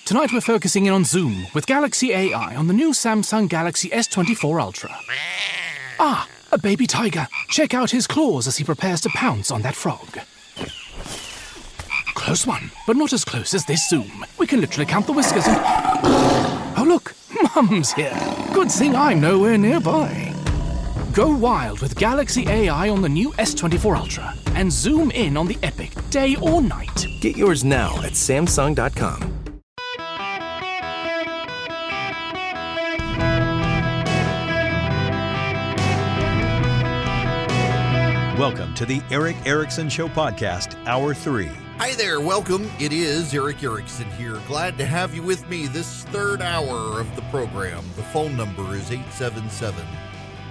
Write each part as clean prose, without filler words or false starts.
Tonight we're focusing in on Zoom with Galaxy AI on the new Samsung Galaxy S24 Ultra. Ah, a baby tiger. Check out his claws as he prepares to pounce on that frog. Close one, but not as close as this Zoom. We can literally count the whiskers and... Oh look, Mum's here. Good thing I'm nowhere nearby. Go wild with Galaxy AI on the new S24 Ultra and zoom in on the epic day or night. Get yours now at Samsung.com. Welcome to the Eric Erickson Show Podcast, Hour 3. Hi there, welcome. It is Eric Erickson here. Glad to have you with me this third hour of the program. The phone number is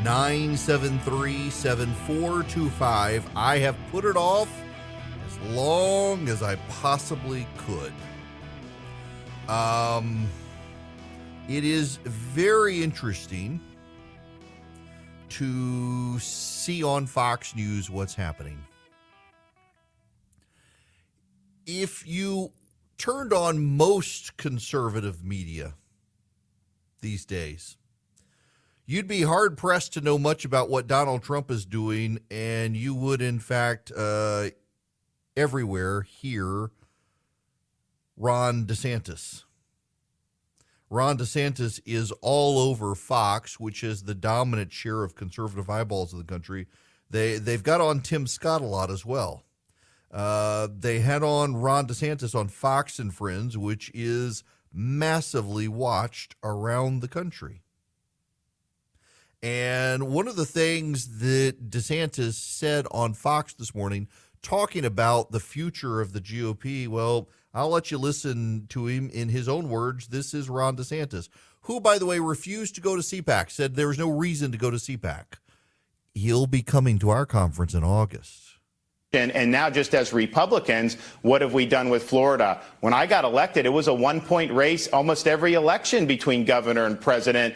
877-973-7425. I have put it off as long as I possibly could. It is very interesting to see on Fox News what's happening. If you turned on most conservative media these days, you'd be hard-pressed to know much about what Donald Trump is doing, and you would, in fact, everywhere hear Ron DeSantis. Ron DeSantis is all over Fox, which is the dominant share of conservative eyeballs in the country. They've got on Tim Scott a lot as well. They had on Ron DeSantis on Fox and Friends, which is massively watched around the country. And one of the things that DeSantis said on Fox this morning, talking about the future of the GOP, well, I'll let you listen to him in his own words. This is Ron DeSantis, who, by the way, refused to go to CPAC, said there was no reason to go to CPAC. He'll be coming to our conference in August. And now, just as Republicans, what have we done with Florida? When I got elected, it was a 1-point race almost every election between governor and president.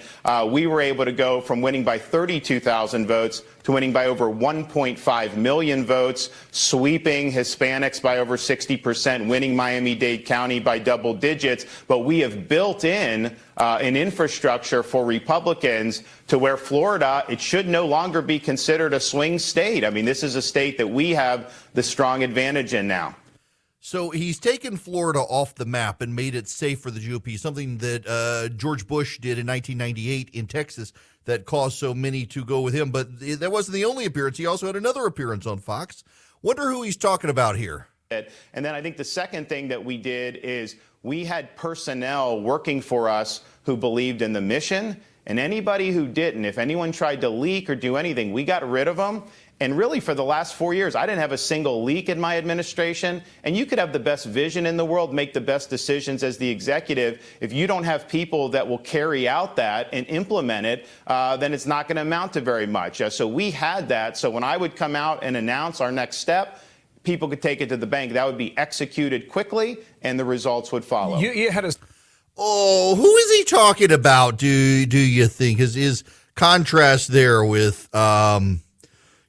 We were able to go from winning by 32,000 votes to winning by over 1.5 million votes, sweeping Hispanics by over 60%, winning Miami-Dade County by double digits. But we have built in an infrastructure for Republicans to where Florida, it should no longer be considered a swing state. I mean, this is a state that we have the strong advantage in now. So he's taken Florida off the map and made it safe for the GOP, something that George Bush did in 1998 in Texas that caused so many to go with him. But that wasn't the only appearance. He also had another appearance on Fox. Wonder who he's talking about here. And then I think the second thing that we did is we had personnel working for us who believed in the mission, and anybody who didn't, if anyone tried to leak or do anything, we got rid of them. And really, for the last 4 years, I didn't have a single leak in my administration. And you could have the best vision in the world, make the best decisions as the executive. If you don't have people that will carry out that and implement it, then it's not going to amount to very much. So we had that. So when I would come out and announce our next step, people could take it to the bank. That would be executed quickly, and the results would follow. You had a... Oh, who is he talking about, do you think? His contrast there with...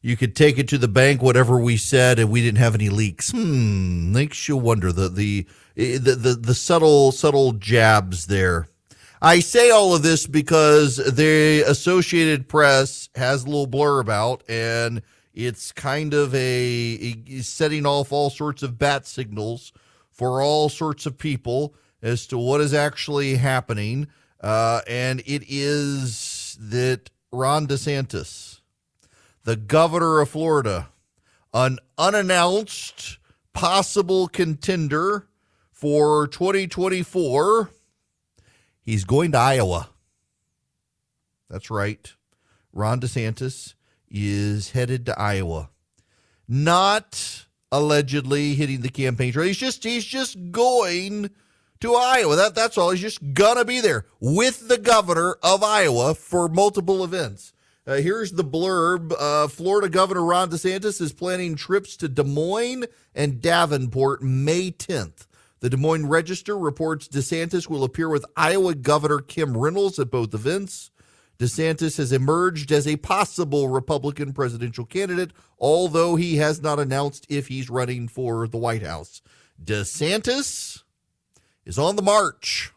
you could take it to the bank, whatever we said, and we didn't have any leaks. Makes you wonder the subtle jabs there. I say all of this because the Associated Press has a little blurb out, and it's kind of a setting off all sorts of bat signals for all sorts of people as to what is actually happening. And it is that Ron DeSantis, the governor of Florida, an unannounced possible contender for 2024, he's going to Iowa. That's right. Ron DeSantis is headed to Iowa. Not allegedly hitting the campaign trail. He's just going to Iowa. That's all. He's just gonna be there with the governor of Iowa for multiple events. Here's the blurb. Florida Governor Ron DeSantis is planning trips to Des Moines and Davenport May 10th. The Des Moines Register reports DeSantis will appear with Iowa Governor Kim Reynolds at both events. DeSantis has emerged as a possible Republican presidential candidate, although he has not announced if he's running for the White House. DeSantis is on the march.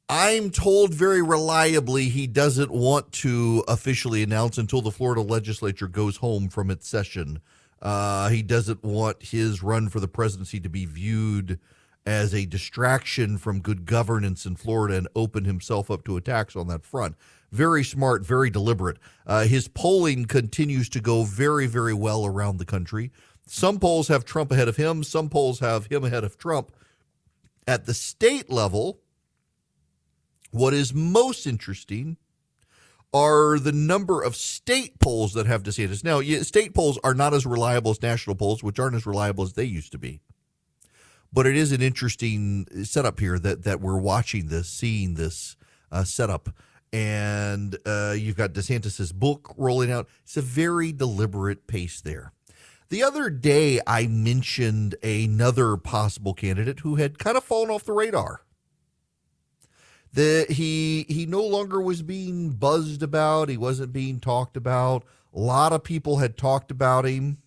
I'm told very reliably he doesn't want to officially announce until the Florida legislature goes home from its session. He doesn't want his run for the presidency to be viewed as a distraction from good governance in Florida and open himself up to attacks on that front. Very smart, very deliberate. His polling continues to go very, very well around the country. Some polls have Trump ahead of him. Some polls have him ahead of Trump. At the state level, what is most interesting are the number of state polls that have DeSantis. Now, state polls are not as reliable as national polls, which aren't as reliable as they used to be. But it is an interesting setup here that we're watching this, seeing this setup. And you've got DeSantis's book rolling out. It's a very deliberate pace there. The other day, I mentioned another possible candidate who had kind of fallen off the radar. He no longer was being buzzed about. He wasn't being talked about. A lot of people had talked about him.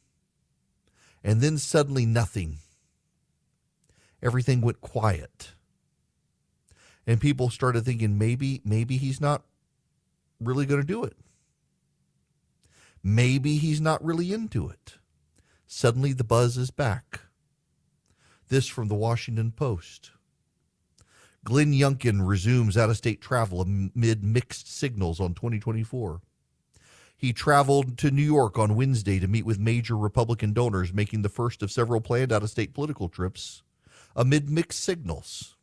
And then suddenly nothing. Everything went quiet. And people started thinking maybe he's not really going to do it. Maybe he's not really into it. Suddenly the buzz is back. This from the Washington Post. Glenn Youngkin resumes out-of-state travel amid mixed signals on 2024. He traveled to New York on Wednesday to meet with major Republican donors, making the first of several planned out-of-state political trips amid mixed signals.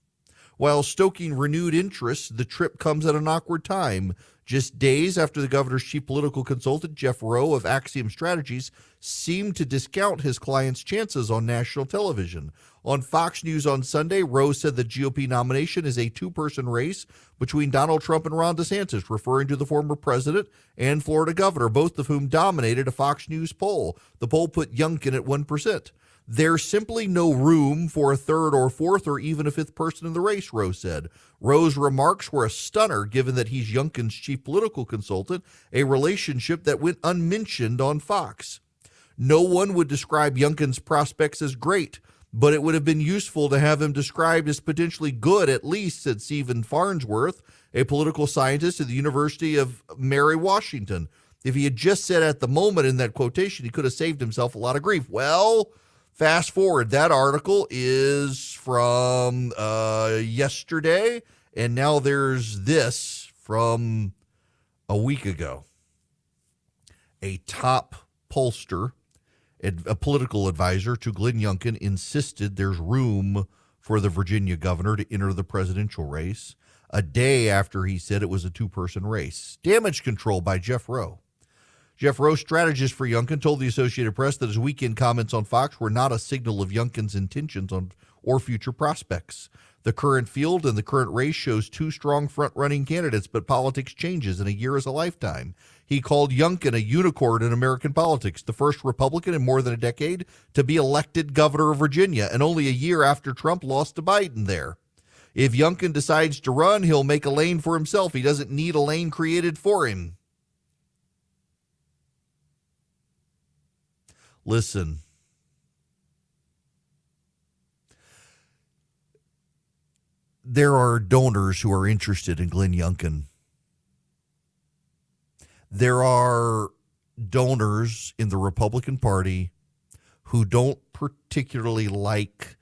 While stoking renewed interest, the trip comes at an awkward time, just days after the governor's chief political consultant, Jeff Rowe of Axiom Strategies, seemed to discount his client's chances on national television. On Fox News on Sunday, Rowe said the GOP nomination is a two-person race between Donald Trump and Ron DeSantis, referring to the former president and Florida governor, both of whom dominated a Fox News poll. The poll put Youngkin at 1%. There's simply no room for a third or fourth or even a fifth person in the race, Rowe said. Rowe's remarks were a stunner given that he's Youngkin's chief political consultant, a relationship that went unmentioned on Fox. No one would describe Youngkin's prospects as great, but it would have been useful to have him described as potentially good, at least, said Stephen Farnsworth, a political scientist at the University of Mary Washington. If he had just said at the moment in that quotation, he could have saved himself a lot of grief. Well, fast forward, that article is from yesterday, and now there's this from a week ago. A top pollster, a political advisor to Glenn Youngkin, insisted there's room for the Virginia governor to enter the presidential race a day after he said it was a two-person race. Damage control by Jeff Rowe. Jeff Rowe, strategist for Youngkin, told the Associated Press that his weekend comments on Fox were not a signal of Youngkin's intentions or future prospects. The current field and the current race shows two strong front-running candidates, but politics changes, and a year is a lifetime. He called Youngkin a unicorn in American politics, the first Republican in more than a decade to be elected governor of Virginia, and only a year after Trump lost to Biden there. If Youngkin decides to run, he'll make a lane for himself. He doesn't need a lane created for him. Listen, there are donors who are interested in Glenn Youngkin. There are donors in the Republican Party who don't particularly like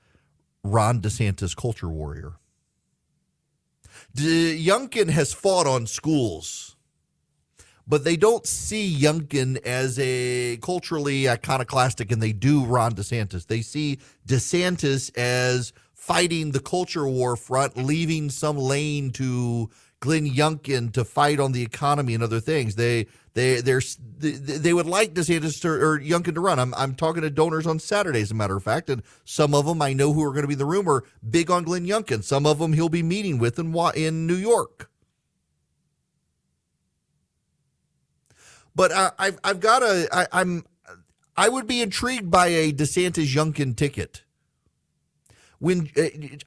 Ron DeSantis' culture warrior. Youngkin has fought on schools, but they don't see Youngkin as a culturally iconoclastic, and they do Ron DeSantis. They see DeSantis as fighting the culture war front, leaving some lane to Glenn Youngkin to fight on the economy and other things. They would like DeSantis or Youngkin to run. I'm talking to donors on Saturday, as a matter of fact, and some of them I know who are going to be in the room are big on Glenn Youngkin. Some of them he'll be meeting with in New York. But I would be intrigued by a DeSantis Youngkin ticket. when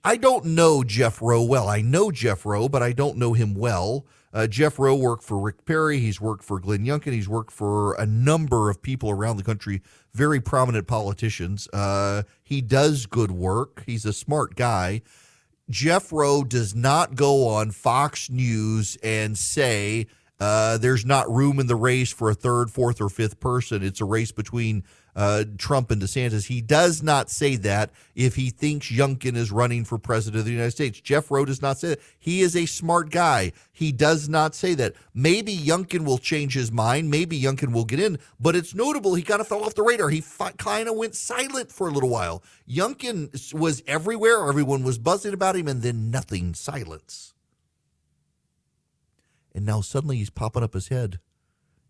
I don't know Jeff Rowe well. I know Jeff Rowe, but I don't know him well. Jeff Rowe worked for Rick Perry. He's worked for Glenn Youngkin. He's worked for a number of people around the country, very prominent politicians. He does good work. He's a smart guy. Jeff Rowe does not go on Fox News and say there's not room in the race for a third, fourth, or fifth person. It's a race between Trump and DeSantis. He does not say that if he thinks Youngkin is running for president of the United States. Jeff Rowe does not say that. He is a smart guy. He does not say that. Maybe Youngkin will change his mind. Maybe Youngkin will get in. But it's notable he kind of fell off the radar. He kind of went silent for a little while. Youngkin was everywhere. Everyone was buzzing about him, and then nothing, silence. And now suddenly he's popping up his head,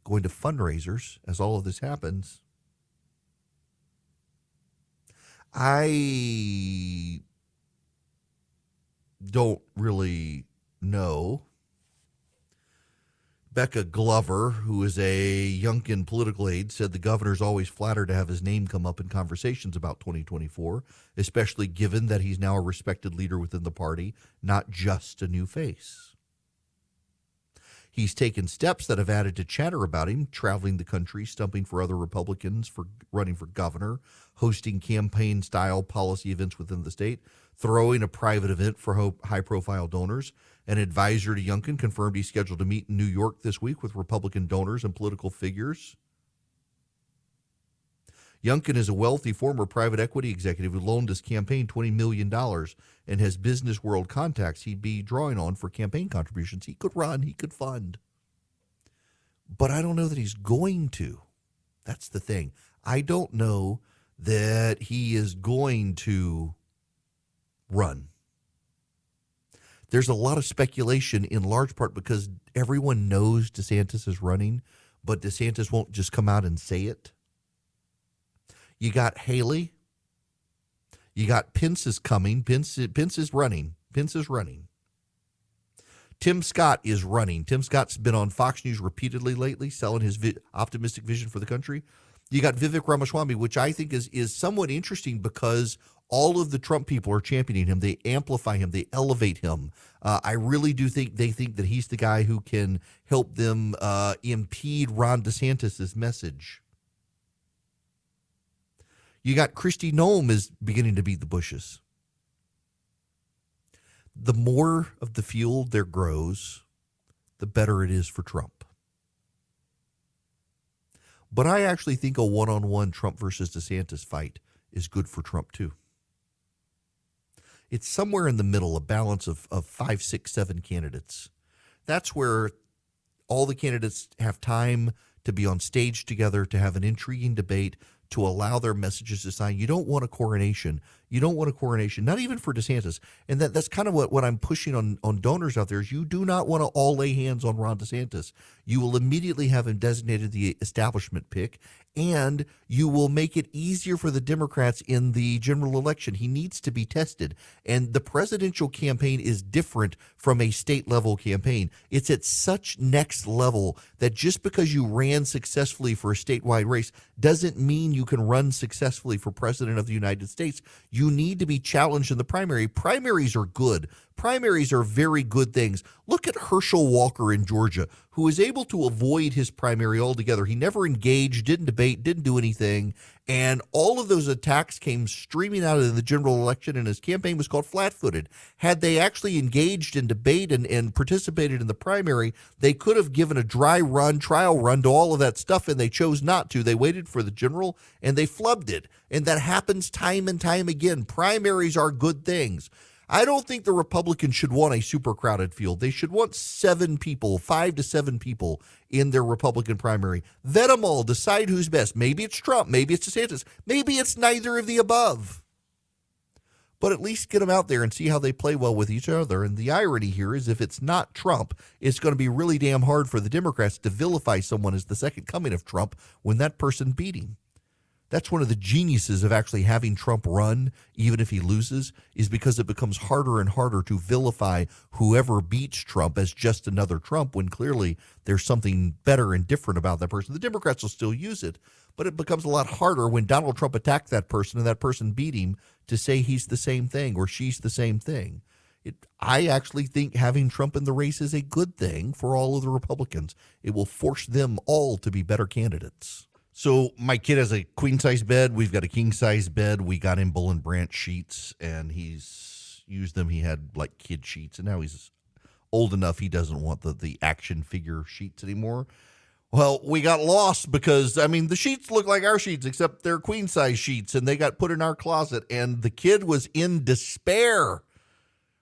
going to fundraisers as all of this happens. I don't really know. Becca Glover, who is a Youngkin political aide, said the governor's always flattered to have his name come up in conversations about 2024, especially given that he's now a respected leader within the party, not just a new face. He's taken steps that have added to chatter about him, traveling the country, stumping for other Republicans, for running for governor, hosting campaign-style policy events within the state, throwing a private event for high-profile donors. An advisor to Youngkin confirmed he's scheduled to meet in New York this week with Republican donors and political figures. Youngkin is a wealthy former private equity executive who loaned his campaign $20 million and has business world contacts he'd be drawing on for campaign contributions. He could run, he could fund. But I don't know that he's going to. That's the thing. I don't know that he is going to run. There's a lot of speculation in large part because everyone knows DeSantis is running, but DeSantis won't just come out and say it. You got Haley. You got Pence is coming. Pence is running. Pence is running. Tim Scott is running. Tim Scott's been on Fox News repeatedly lately, selling his optimistic vision for the country. You got Vivek Ramaswamy, which I think is somewhat interesting because all of the Trump people are championing him. They amplify him. They elevate him. I really do think they think that he's the guy who can help them impede Ron DeSantis' message. You got Kristi Noem is beginning to beat the bushes. The more of the field there grows, the better it is for Trump. But I actually think a one-on-one Trump versus DeSantis fight is good for Trump too. It's somewhere in the middle, a balance of 5, 6, 7 candidates. That's where all the candidates have time to be on stage together, to have an intriguing debate, to allow their messages to sign. You don't want a coronation. You don't want a coronation, not even for DeSantis. And that's kind of what I'm pushing on donors out there is you do not want to all lay hands on Ron DeSantis. You will immediately have him designated the establishment pick, and you will make it easier for the Democrats in the general election. He needs to be tested. And the presidential campaign is different from a state-level campaign. It's at such next level that just because you ran successfully for a statewide race doesn't mean you can run successfully for president of the United States. You need to be challenged in the primary. Primaries are good. Primaries are very good things. Look at Herschel Walker in Georgia, who was able to avoid his primary altogether. He never engaged, didn't debate, didn't do anything. And all of those attacks came streaming out of the general election, and his campaign was called flat-footed. Had they actually engaged in debate and participated in the primary, they could have given a dry run, trial run to all of that stuff, and they chose not to. They waited for the general, and they flubbed it. And that happens time and time again. Primaries are good things. I don't think the Republicans should want a super crowded field. They should want 7 people, 5 to 7 people in their Republican primary. Vet them all, decide who's best. Maybe it's Trump, maybe it's DeSantis, maybe it's neither of the above. But at least get them out there and see how they play well with each other. And the irony here is if it's not Trump, it's going to be really damn hard for the Democrats to vilify someone as the second coming of Trump when that person beat him. That's one of the geniuses of actually having Trump run, even if he loses, is because it becomes harder and harder to vilify whoever beats Trump as just another Trump when clearly there's something better and different about that person. The Democrats will still use it, but it becomes a lot harder when Donald Trump attacked that person and that person beat him to say he's the same thing or she's the same thing. I actually think having Trump in the race is a good thing for all of the Republicans. It will force them all to be better candidates. So my kid has a queen-size bed. We've got a king-size bed. We got him Bull and Branch sheets, and he's used them. He had like kid sheets, and now he's old enough he doesn't want the action figure sheets anymore. Well, we got lost because, the sheets look like our sheets, except they're queen-size sheets, and they got put in our closet, and the kid was in despair.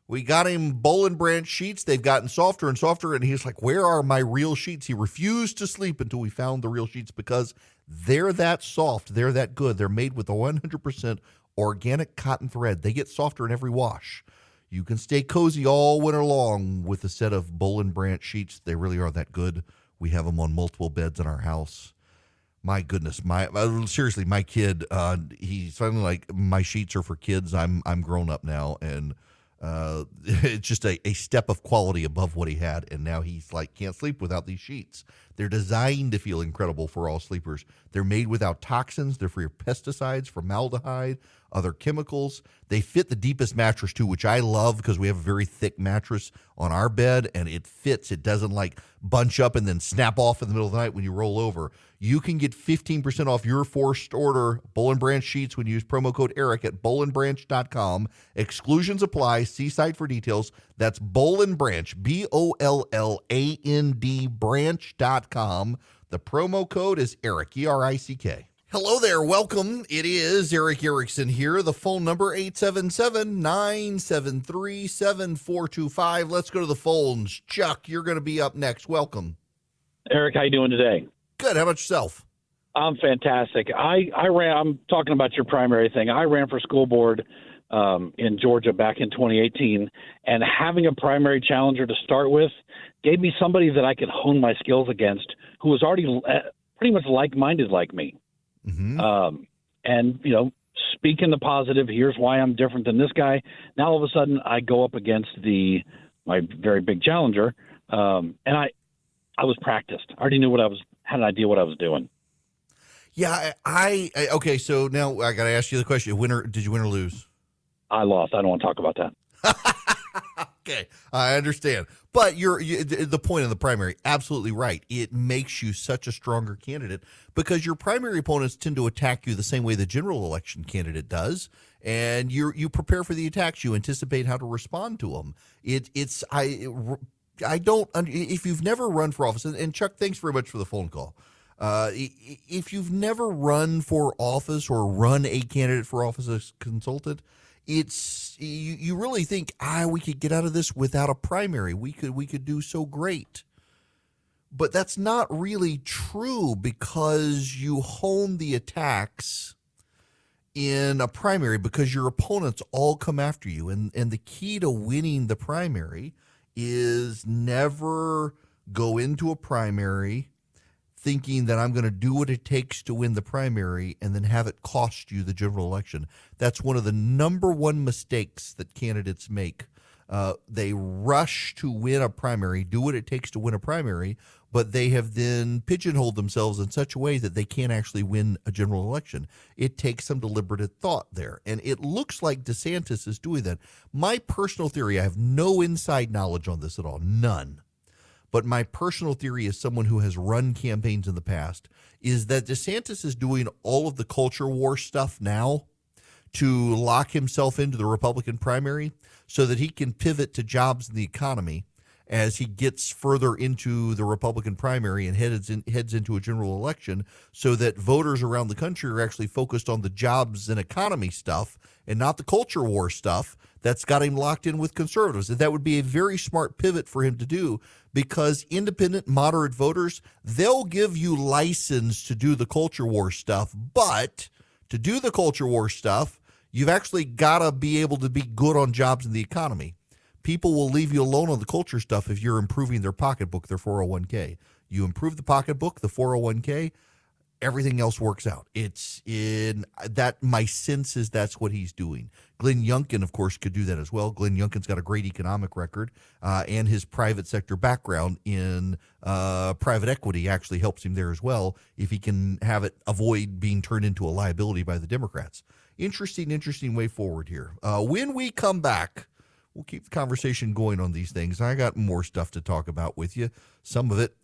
We got him Bull and Branch sheets. They've gotten softer and softer, and he's like, where are my real sheets? He refused to sleep until we found the real sheets because they're that soft. They're that good. They're made with a 100% organic cotton thread. They get softer in every wash. You can stay cozy all winter long with a set of Bull and Branch sheets. They really are that good. We have them on multiple beds in our house. My goodness, seriously, my kid, he's finally like, my sheets are for kids. I'm grown up now, and it's just a step of quality above what he had, and now he's like, can't sleep without these sheets. They're designed to feel incredible for all sleepers. They're made without toxins. They're free of pesticides, formaldehyde, other chemicals. They fit the deepest mattress too, which I love because we have a very thick mattress on our bed, and it fits. It doesn't like bunch up and then snap off in the middle of the night when you roll over. You can get 15% off your first order Bull and Branch sheets when you use promo code ERIC at bullandbranch.com. Exclusions apply. See site for details. That's Bull and Branch, BOLLAND branch.com. The promo code is ERIC, ERICK. Hello there. Welcome. It is Eric Erickson here. The phone number 877-973-7425. Let's go to the phones. Chuck, you're going to be up next. Welcome. Eric, how you doing today? Good. How about yourself? I'm fantastic. I'm talking about your primary thing. I ran for school board in Georgia back in 2018, and having a primary challenger to start with gave me somebody that I could hone my skills against who was already pretty much like-minded like me. Mm-hmm. And, speaking the positive, here's why I'm different than this guy. Now, all of a sudden, I go up against my very big challenger, and I was practiced. I already knew had an idea what I was doing. Yeah, okay, so now I got to ask you the question. Did you win or lose? I lost. I don't want to talk about that. Okay, I understand. But the point of the primary, absolutely right. It makes you such a stronger candidate because your primary opponents tend to attack you the same way the general election candidate does, and you prepare for the attacks. You anticipate how to respond to them. If you've never run for office, and Chuck, thanks very much for the phone call. If you've never run for office or run a candidate for office as consultant, you really think we could get out of this without a primary. We could do so great. But that's not really true because you hone the attacks in a primary because your opponents all come after you. And the key to winning the primary is never go into a primary thinking that I'm going to do what it takes to win the primary and then have it cost you the general election. That's one of the number one mistakes that candidates make. They rush to win a primary, do what it takes to win a primary, but they have then pigeonholed themselves in such a way that they can't actually win a general election. It takes some deliberate thought there, and it looks like DeSantis is doing that. My personal theory, I have no inside knowledge on this at all, none. But my personal theory as someone who has run campaigns in the past is that DeSantis is doing all of the culture war stuff now to lock himself into the Republican primary so that he can pivot to jobs in the economy as he gets further into the Republican primary and heads into a general election so that voters around the country are actually focused on the jobs and economy stuff and not the culture war stuff that's got him locked in with conservatives. And that would be a very smart pivot for him to do because independent, moderate voters, they'll give you license to do the culture war stuff. But to do the culture war stuff, you've actually got to be able to be good on jobs in the economy. People will leave you alone on the culture stuff if you're improving their pocketbook, their 401k. You improve the pocketbook, the 401k, everything else works out. It's in that my sense is that's what he's doing. Glenn Youngkin, of course, could do that as well. Glenn Youngkin's got a great economic record, and his private sector background in private equity actually helps him there as well if he can have it avoid being turned into a liability by the Democrats. Interesting way forward here. When we come back, we'll keep the conversation going on these things. I got more stuff to talk about with you. Some of it,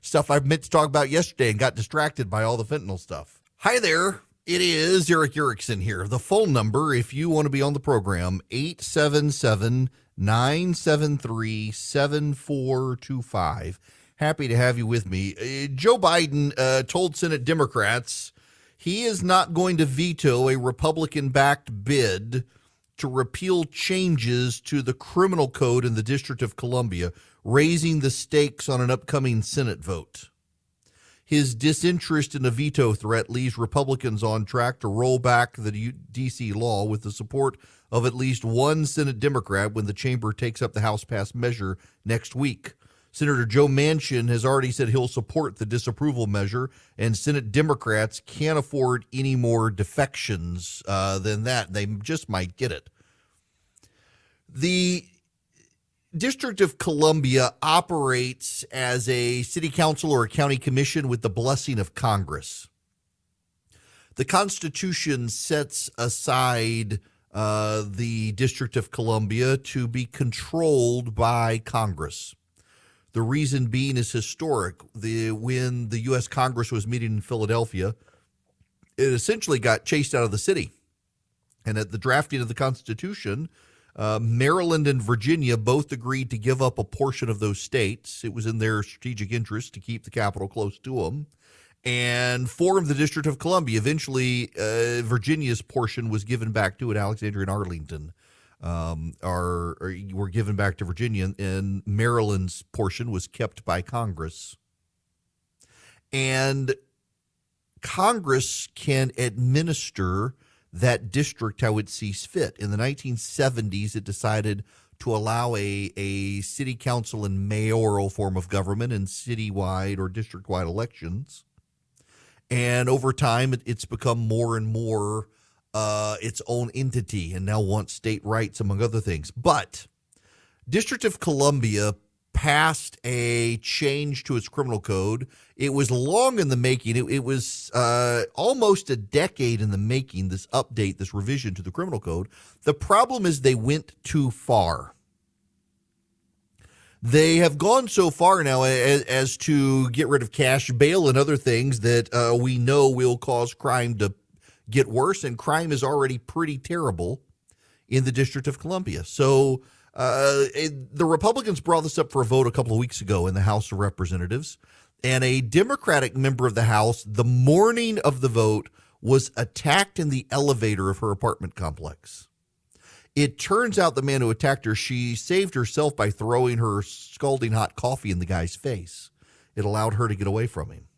stuff I meant to talk about yesterday and got distracted by all the fentanyl stuff. Hi there. It is Eric Erickson here. The phone number, if you want to be on the program, 877-973-7425. Happy to have you with me. Joe Biden told Senate Democrats he is not going to veto a Republican-backed bid to repeal changes to the criminal code in the District of Columbia, raising the stakes on an upcoming Senate vote. His disinterest in a veto threat leaves Republicans on track to roll back the D.C. law with the support of at least one Senate Democrat when the chamber takes up the House-passed measure next week. Senator Joe Manchin has already said he'll support the disapproval measure, and Senate Democrats can't afford any more defections than that. They just might get it. The District of Columbia operates as a city council or a county commission with the blessing of Congress. The Constitution sets aside the District of Columbia to be controlled by Congress. The reason being is historic. When the U.S. Congress was meeting in Philadelphia, it essentially got chased out of the city. And at the drafting of the Constitution, Maryland and Virginia both agreed to give up a portion of those states. It was in their strategic interest to keep the capital close to them and form the District of Columbia. Eventually, Virginia's portion was given back to it. Alexandria and Arlington were given back to Virginia, and Maryland's portion was kept by Congress. And Congress can administer that district how it sees fit. In the 1970s, it decided to allow a city council and mayoral form of government in citywide or district-wide elections. And over time, it's become more and more its own entity and now wants state rights, among other things. But District of Columbia passed a change to its criminal code. It was long in the making. It was almost a decade in the making, this update, this revision to the criminal code. The problem is they went too far. They have gone so far now as to get rid of cash bail and other things that we know will cause crime to get worse, and crime is already pretty terrible in the District of Columbia. So the Republicans brought this up for a vote a couple of weeks ago in the House of Representatives, and a Democratic member of the House, the morning of the vote, was attacked in the elevator of her apartment complex. It turns out the man who attacked her, she saved herself by throwing her scalding hot coffee in the guy's face. It allowed her to get away from him.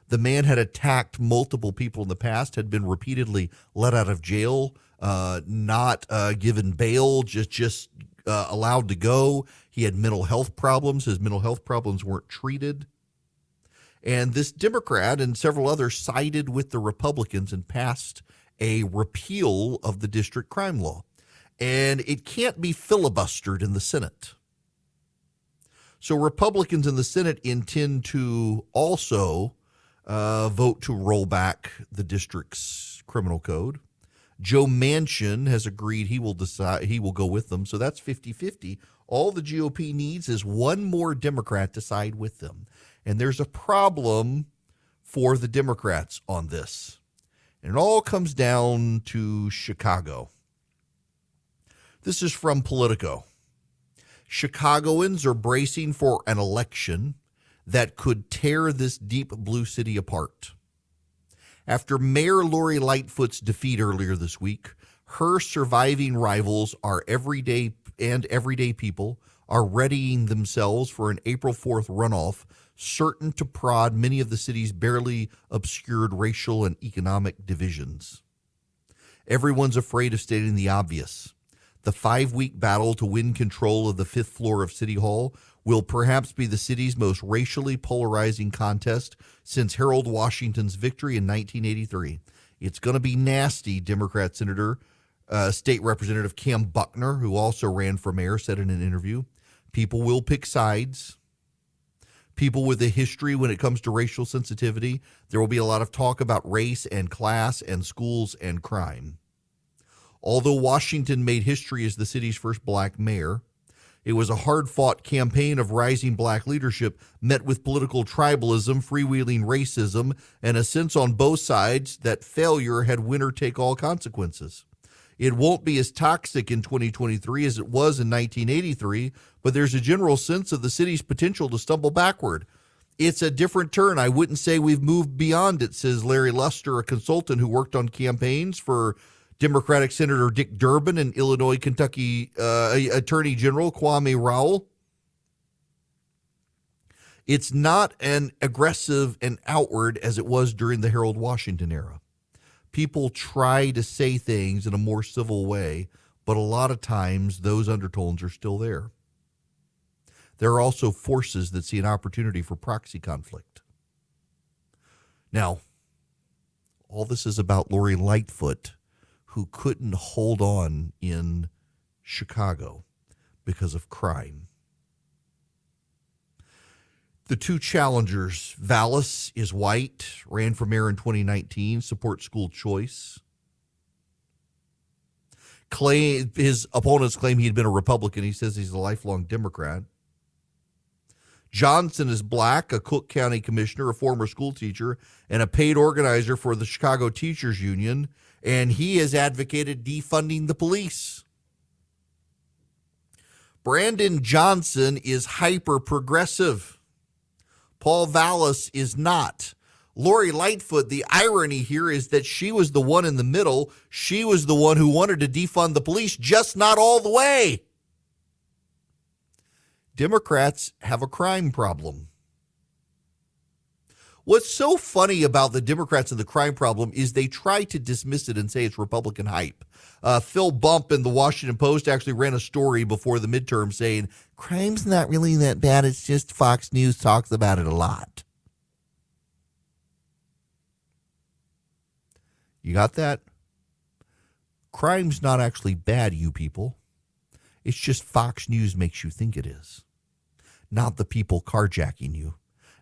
The man had attacked multiple people in the past, had been repeatedly let out of jail, not given bail, just allowed to go. He had mental health problems. His mental health problems weren't treated. And this Democrat and several others sided with the Republicans and passed a repeal of the district crime law. And it can't be filibustered in the Senate. So Republicans in the Senate intend to also vote to roll back the district's criminal code. Joe Manchin has agreed he will go with them. So that's 50-50. All the GOP needs is one more Democrat to side with them. And there's a problem for the Democrats on this. And it all comes down to Chicago. This is from Politico. Chicagoans are bracing for an election that could tear this deep blue city apart. After Mayor Lori Lightfoot's defeat earlier this week, her surviving rivals are everyday people are readying themselves for an April 4th runoff, certain to prod many of the city's barely obscured racial and economic divisions. Everyone's afraid of stating the obvious. The 5-week battle to win control of the 5th floor of City Hall will perhaps be the city's most racially polarizing contest since Harold Washington's victory in 1983. It's going to be nasty, Democrat State Representative Cam Buckner, who also ran for mayor, said in an interview. People will pick sides. People with a history when it comes to racial sensitivity. There will be a lot of talk about race and class and schools and crime. Although Washington made history as the city's first black mayor, it was a hard-fought campaign of rising black leadership met with political tribalism, freewheeling racism, and a sense on both sides that failure had winner-take-all consequences. It won't be as toxic in 2023 as it was in 1983, but there's a general sense of the city's potential to stumble backward. It's a different turn. I wouldn't say we've moved beyond it, says Larry Luster, a consultant who worked on campaigns for Democratic Senator Dick Durbin and Illinois, Kentucky Attorney General Kwame Raoul. It's not as aggressive and outward as it was during the Harold Washington era. People try to say things in a more civil way, but a lot of times those undertones are still there. There are also forces that see an opportunity for proxy conflict. Now, all this is about Lori Lightfoot, who couldn't hold on in Chicago because of crime. The two challengers, Vallis is white, ran for mayor in 2019, supports school choice. His opponents claim he had been a Republican. He says he's a lifelong Democrat. Johnson is black, a Cook County commissioner, a former school teacher, and a paid organizer for the Chicago Teachers Union, and he has advocated defunding the police. Brandon Johnson is hyper-progressive. Paul Vallis is not. Lori Lightfoot, the irony here is that she was the one in the middle. She was the one who wanted to defund the police, just not all the way. Democrats have a crime problem. What's so funny about the Democrats and the crime problem is they try to dismiss it and say it's Republican hype. Phil Bump in the Washington Post actually ran a story before the midterm saying, crime's not really that bad, it's just Fox News talks about it a lot. You got that? Crime's not actually bad, you people. It's just Fox News makes you think it is. Not the people carjacking you.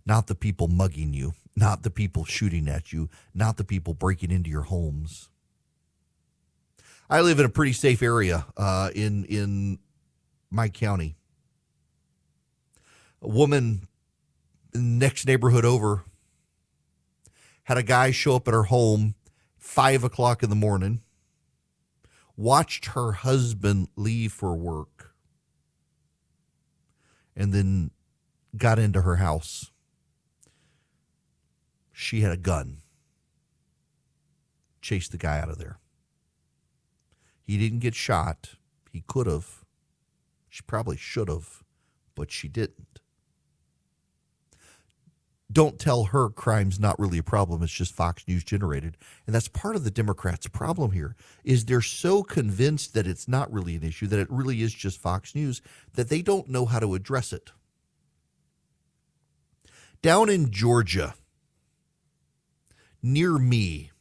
Not the people mugging you. Not the people shooting at you. Not the people breaking into your homes. I live in a pretty safe area in my county. A woman in the next neighborhood over had a guy show up at her home 5 o'clock in the morning, watched her husband leave for work, and then got into her house. She had a gun. Chased the guy out of there. He didn't get shot. He could have. She probably should have, but she didn't. Don't tell her crime's not really a problem. It's just Fox News generated. And that's part of the Democrats' problem here, is they're so convinced that it's not really an issue, that it really is just Fox News, that they don't know how to address it. Down in Georgia, near me,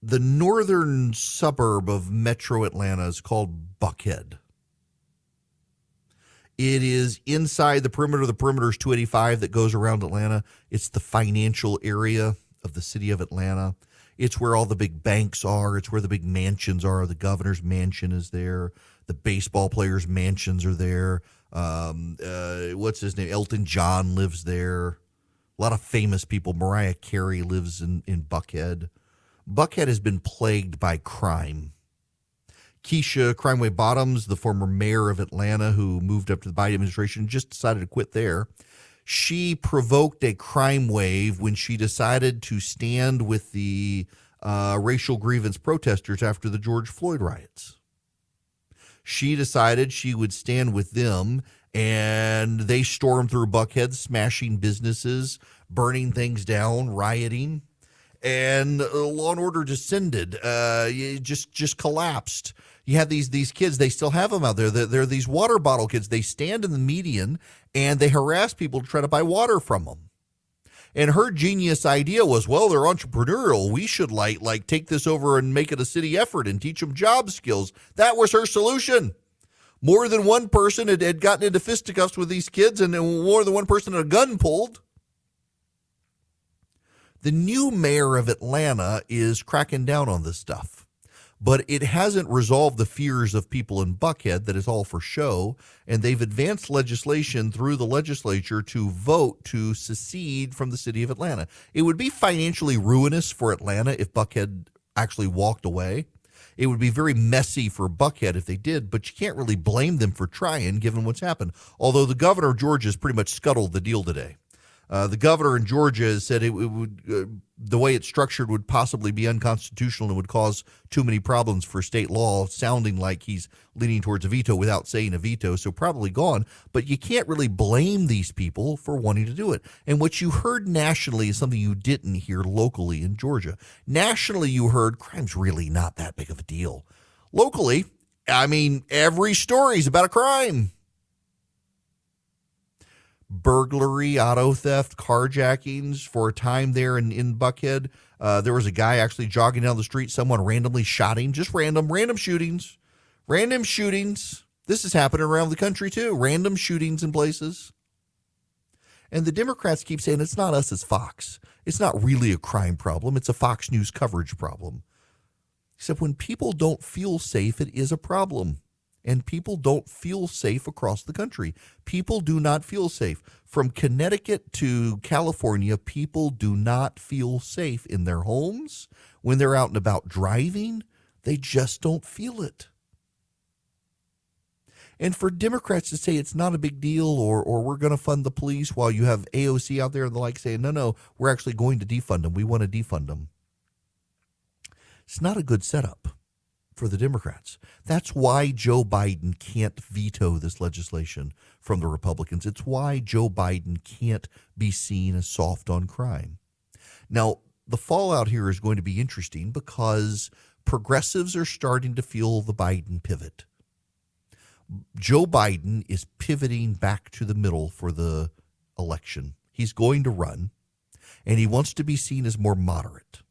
the northern suburb of metro Atlanta is called Buckhead. It is inside the perimeter. The perimeter is 285 that goes around Atlanta. It's the financial area of the city of Atlanta. It's where all the big banks are. It's where the big mansions are. The governor's mansion is there. The baseball players' mansions are there. What's his name? Elton John lives there. A lot of famous people. Mariah Carey lives in Buckhead. Buckhead has been plagued by crime. Keisha Crimeway Bottoms, the former mayor of Atlanta who moved up to the Biden administration, just decided to quit there. She provoked a crime wave when she decided to stand with the racial grievance protesters after the George Floyd riots. She decided she would stand with them, and they stormed through Buckhead, smashing businesses, burning things down, rioting. and law and order descended. You just collapsed. You have these kids. They still have them out there. They're these water bottle kids. They stand in the median and they harass people to try to buy water from them. And her genius idea was, well, they're entrepreneurial. We should like take this over and make it a city effort and teach them job skills. That was her solution. More than one person had gotten into fisticuffs with these kids, and more than one person had a gun pulled. The new mayor of Atlanta is cracking down on this stuff, but it hasn't resolved the fears of people in Buckhead that it's all for show, and they've advanced legislation through the legislature to vote to secede from the city of Atlanta. It would be financially ruinous for Atlanta if Buckhead actually walked away. It would be very messy for Buckhead if they did, but you can't really blame them for trying given what's happened, although the governor of Georgia has pretty much scuttled the deal today. The governor in Georgia said it would, the way it's structured would possibly be unconstitutional and would cause too many problems for state law, sounding like he's leaning towards a veto without saying a veto, so probably gone. But you can't really blame these people for wanting to do it. And what you heard nationally is something you didn't hear locally in Georgia. Nationally, you heard crime's really not that big of a deal. Locally, I mean, every story is about a crime. Burglary, auto theft, carjackings. For a time there in Buckhead, there was a guy actually jogging down the street. Someone randomly shot him. Just random shootings. Random shootings. This is happening around the country too. Random shootings in places. And the Democrats keep saying it's not us, it's Fox. It's not really a crime problem. It's a Fox News coverage problem. Except when people don't feel safe, it is a problem. And people don't feel safe across the country. People do not feel safe. From Connecticut to California, people do not feel safe in their homes. When they're out and about driving, they just don't feel it. And for Democrats to say it's not a big deal or we're going to fund the police while you have AOC out there and the like saying, no, we're actually going to defund them. We want to defund them. It's not a good setup for the Democrats. That's why Joe Biden can't veto this legislation from the Republicans. It's why Joe Biden can't be seen as soft on crime. Now, the fallout here is going to be interesting because progressives are starting to feel the Biden pivot. Joe Biden is pivoting back to the middle for the election. He's going to run, and he wants to be seen as more moderate.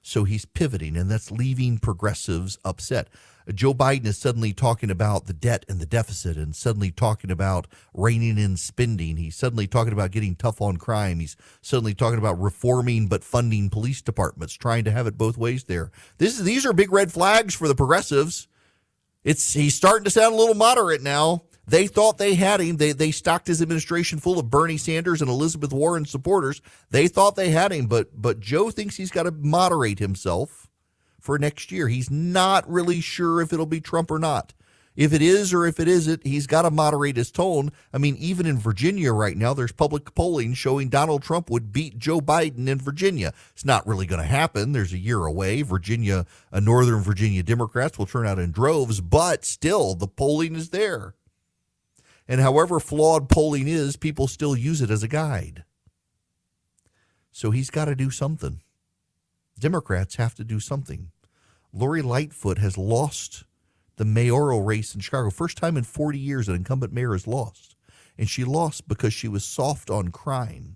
So he's pivoting, and that's leaving progressives upset. Joe Biden is suddenly talking about the debt and the deficit and suddenly talking about reining in spending. He's suddenly talking about getting tough on crime. He's suddenly talking about reforming but funding police departments, trying to have it both ways there. These are big red flags for the progressives. He's starting to sound a little moderate now. They thought they had him. They stocked his administration full of Bernie Sanders and Elizabeth Warren supporters. They thought they had him, but Joe thinks he's got to moderate himself for next year. He's not really sure if it'll be Trump or not. If it is or if it isn't, he's got to moderate his tone. I mean, even in Virginia right now, there's public polling showing Donald Trump would beat Joe Biden in Virginia. It's not really going to happen. There's a year away. Northern Virginia Democrats will turn out in droves, but still, the polling is there. And however flawed polling is, people still use it as a guide. So he's got to do something. Democrats have to do something. Lori Lightfoot has lost the mayoral race in Chicago. First time in 40 years an incumbent mayor has lost. And she lost because she was soft on crime.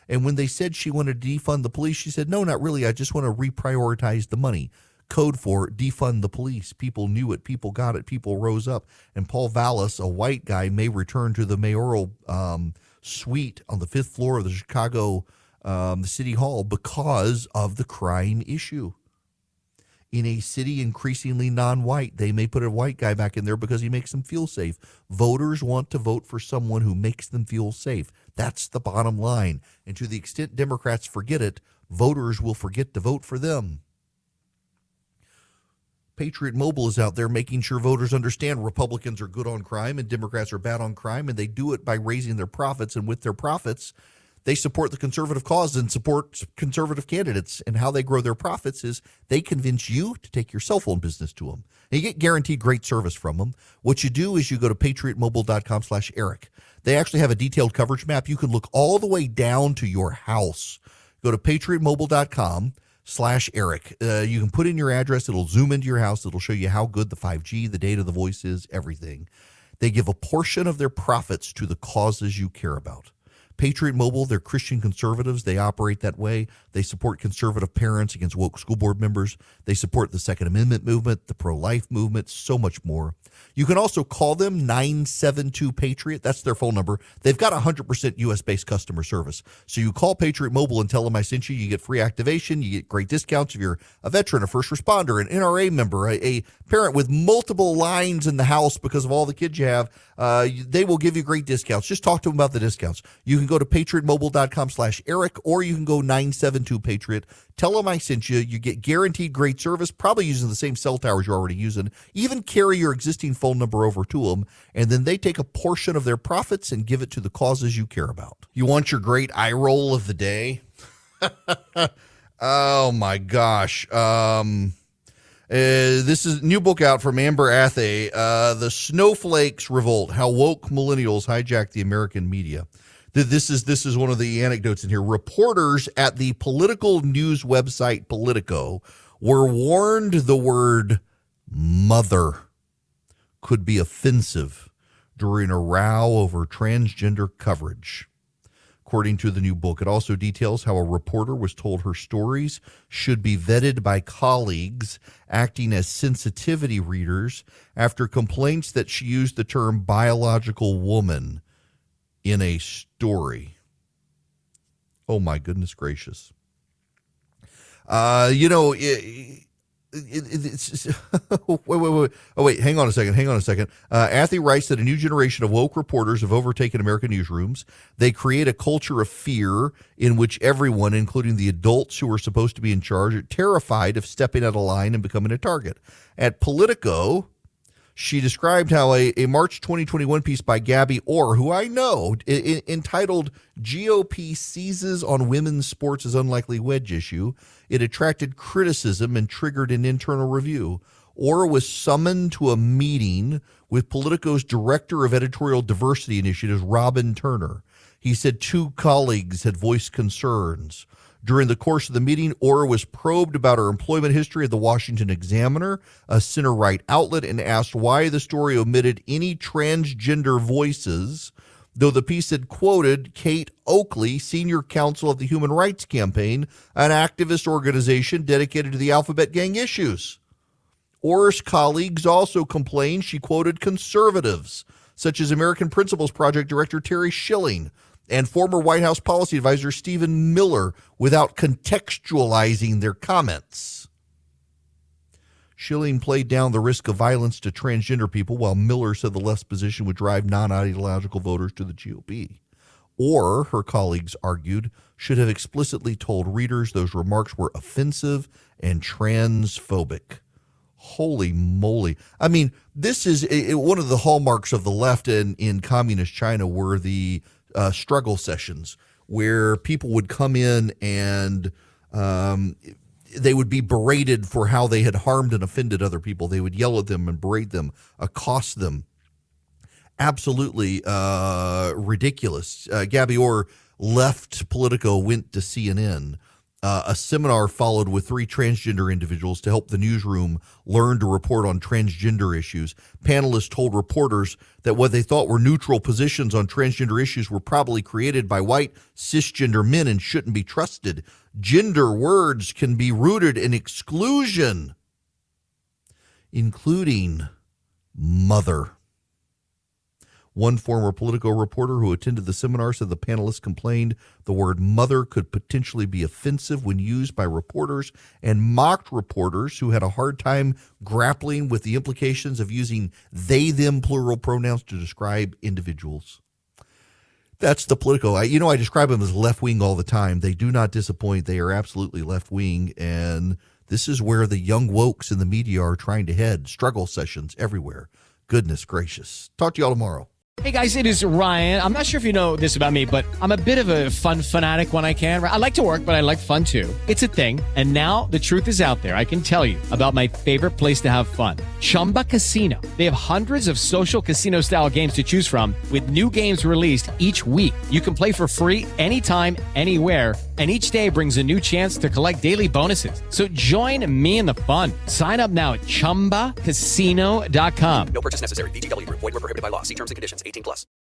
And when they said she wanted to defund the police, she said, no, not really. I just want to reprioritize the money. Code for defund the police. People knew it. People got it. People rose up. And Paul Vallis, a white guy, may return to the mayoral suite on the 5th floor of the Chicago City Hall because of the crime issue. In a city increasingly non-white, they may put a white guy back in there because he makes them feel safe. Voters want to vote for someone who makes them feel safe. That's the bottom line. And to the extent Democrats forget it, voters will forget to vote for them. Patriot Mobile is out there making sure voters understand Republicans are good on crime and Democrats are bad on crime, and they do it by raising their profits. And with their profits, they support the conservative cause and support conservative candidates. And how they grow their profits is they convince you to take your cell phone business to them. And you get guaranteed great service from them. What you do is you go to patriotmobile.com/Eric. They actually have a detailed coverage map. You can look all the way down to your house. Go to patriotmobile.com. 5G.com/Eric. You can put in your address. It'll zoom into your house. It'll show you how good the 5G, the data, the voice is, everything. They give a portion of their profits to the causes you care about. Patriot Mobile, they're Christian conservatives. They operate that way. They support conservative parents against woke school board members. They support the Second Amendment movement, the pro-life movement, so much more. You can also call them 972-PATRIOT. That's their phone number. They've got 100% U.S.-based customer service. So you call Patriot Mobile and tell them I sent you. You get free activation. You get great discounts if you're a veteran, a first responder, an NRA member, a parent with multiple lines in the house because of all the kids you have. They will give you great discounts. Just talk to them about the discounts. You can go to patriotmobile.com/Eric, or you can go 972-PATRIOT. Tell them I sent you. You get guaranteed great service, probably using the same cell towers you're already using. Even carry your existing phone number over to them, and then they take a portion of their profits and give it to the causes you care about. You want your great eye roll of the day? Oh, my gosh. This is a new book out from Amber Athey, The Snowflakes Revolt, How Woke Millennials Hijacked the American Media. This is one of the anecdotes in here. Reporters at the political news website Politico were warned the word mother could be offensive during a row over transgender coverage. According to the new book, it also details how a reporter was told her stories should be vetted by colleagues acting as sensitivity readers after complaints that she used the term biological woman in a story. Oh, my goodness gracious. Wait, hang on a second. Athey writes that a new generation of woke reporters have overtaken American newsrooms. They create a culture of fear in which everyone, including the adults who are supposed to be in charge, are terrified of stepping out of line and becoming a target. At Politico, she described how a March 2021 piece by Gabby Orr, who I know, entitled GOP Seizes on Women's Sports as Unlikely Wedge Issue, it attracted criticism and triggered an internal review. Orr was summoned to a meeting with Politico's Director of Editorial Diversity Initiatives, Robin Turner. He said 2 colleagues had voiced concerns. During the course of the meeting, Orr was probed about her employment history at the Washington Examiner, a center-right outlet, and asked why the story omitted any transgender voices, though the piece had quoted Kate Oakley, senior counsel of the Human Rights Campaign, an activist organization dedicated to the alphabet gang issues. Orr's colleagues also complained she quoted conservatives, such as American Principles Project Director Terry Schilling, and former White House policy advisor Stephen Miller, without contextualizing their comments. Schilling played down the risk of violence to transgender people, while Miller said the left's position would drive non-ideological voters to the GOP. Or, her colleagues argued, should have explicitly told readers those remarks were offensive and transphobic. Holy moly. I mean, this is one of the hallmarks of the left in communist China were the struggle sessions where people would come in and they would be berated for how they had harmed and offended other people. They would yell at them and berate them, accost them. Absolutely ridiculous. Gabby Orr left Politico, went to CNN. A seminar followed with 3 transgender individuals to help the newsroom learn to report on transgender issues. Panelists told reporters that what they thought were neutral positions on transgender issues were probably created by white cisgender men and shouldn't be trusted. Gender words can be rooted in exclusion, including mother. One former Politico reporter who attended the seminar said the panelists complained the word mother could potentially be offensive when used by reporters and mocked reporters who had a hard time grappling with the implications of using they, them plural pronouns to describe individuals. That's the Politico. I describe them as left-wing all the time. They do not disappoint. They are absolutely left-wing, and this is where the young wokes in the media are trying to head. Struggle sessions everywhere. Goodness gracious. Talk to y'all tomorrow. Hey guys, it is Ryan. I'm not sure if you know this about me, but I'm a bit of a fun fanatic when I can. I like to work, but I like fun too. It's a thing. And now the truth is out there. I can tell you about my favorite place to have fun. Chumba Casino. They have hundreds of social casino style games to choose from with new games released each week. You can play for free anytime, anywhere, And each day brings a new chance to collect daily bonuses. So join me in the fun. Sign up now at ChumbaCasino.com. No purchase necessary. VGW Group. Void where prohibited by law. See terms and conditions. 18+.